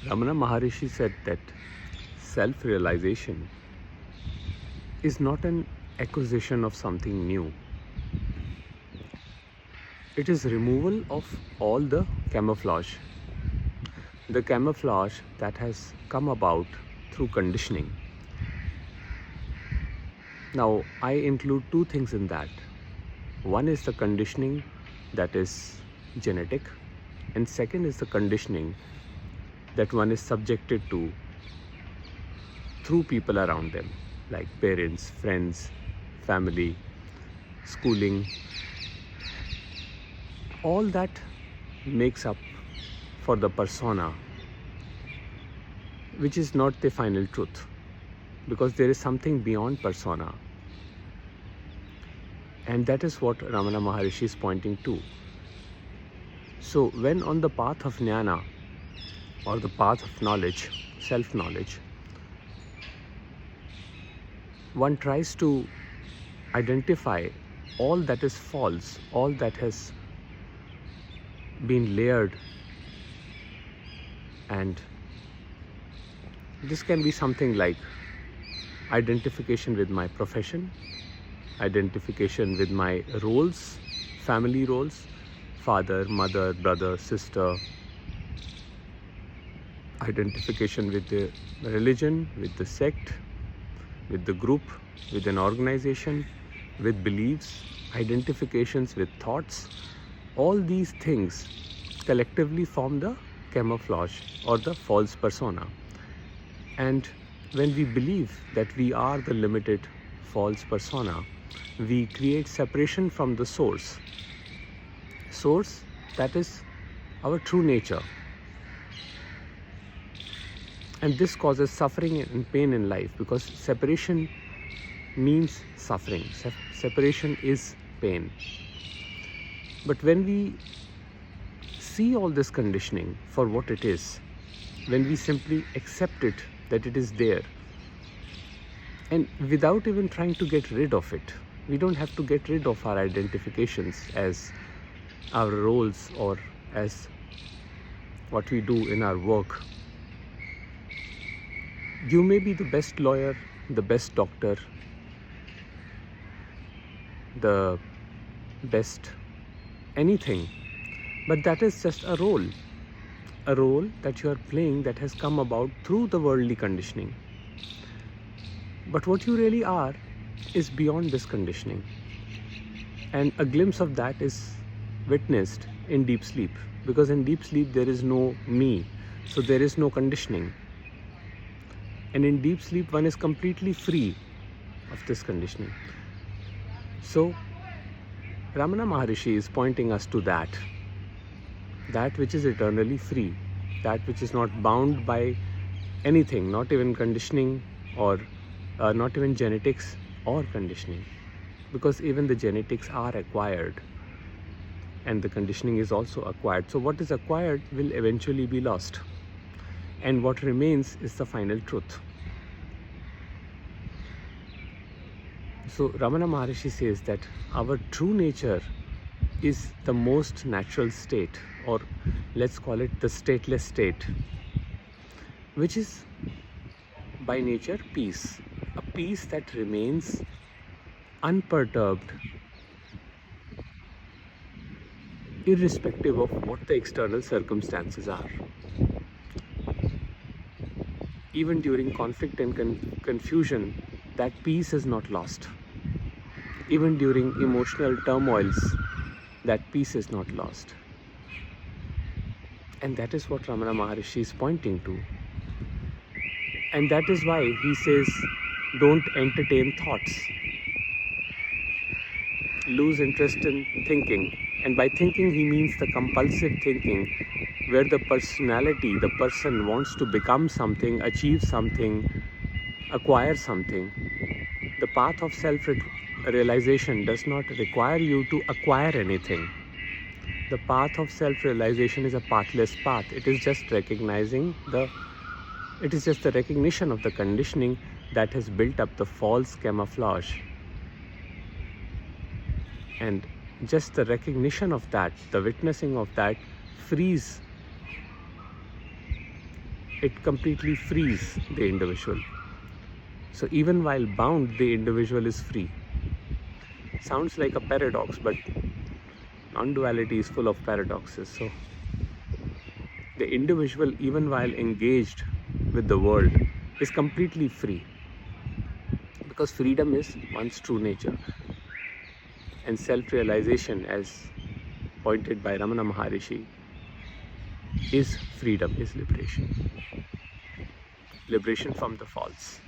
Ramana Maharshi said that self-realization is not an acquisition of something new. It is removal of all the camouflage. The camouflage that has come about through conditioning. Now, I include two things in that. One is the conditioning that is genetic, and second is the conditioning that one is subjected to through people around them, like parents, friends, family, schooling. All that makes up for the persona, which is not the final truth, because there is something beyond persona. And that is what Ramana Maharshi is pointing to. So when on the path of jnana, or the path of knowledge, self-knowledge, one tries to identify all that is false, all that has been layered, and this can be something like identification with my profession, identification with my roles, family roles, father, mother, brother, sister, identification with the religion, with the sect, with the group, with an organization, with beliefs, identifications with thoughts. All these things collectively form the camouflage or the false persona. And when we believe that we are the limited false persona, we create separation from the source. Source, that is our true nature. And this causes suffering and pain in life, because separation means suffering. Separation is pain. But when we see all this conditioning for what it is, when we simply accept it, that it is there, and without even trying to get rid of it, we don't have to get rid of our identifications as our roles or as what we do in our work. You may be the best lawyer, the best doctor, the best anything, but that is just a role that you are playing that has come about through the worldly conditioning. But what you really are is beyond this conditioning, and a glimpse of that is witnessed in deep sleep, because in deep sleep there is no me, so there is no conditioning, and in deep sleep one is completely free of this conditioning. So Ramana Maharshi is pointing us to that which is eternally free, that which is not bound by anything, not even conditioning or not even genetics or conditioning, because even the genetics are acquired and the conditioning is also acquired. So what is acquired will eventually be lost, and what remains is the final truth. So Ramana Maharshi says that our true nature is the most natural state, or let's call it the stateless state, which is by nature peace, a peace that remains unperturbed irrespective of what the external circumstances are. Even during conflict and confusion, that peace is not lost. Even during emotional turmoils, that peace is not lost. And that is what Ramana Maharshi is pointing to. And that is why he says, don't entertain thoughts. Lose interest in thinking. And by thinking, he means the compulsive thinking, where the personality, the person wants to become something, achieve something, acquire something. The path of self-realization does not require you to acquire anything. The path of self-realization is a pathless path. It is just the recognition of the conditioning that has built up the false camouflage. And just the recognition of that, the witnessing of that, frees it completely frees the individual. So even while bound, the individual is free. Sounds like a paradox, but non-duality is full of paradoxes. So the individual, even while engaged with the world, is completely free, because freedom is one's true nature. And self-realization, as pointed by Ramana Maharshi, is freedom, is liberation. Liberation from the false.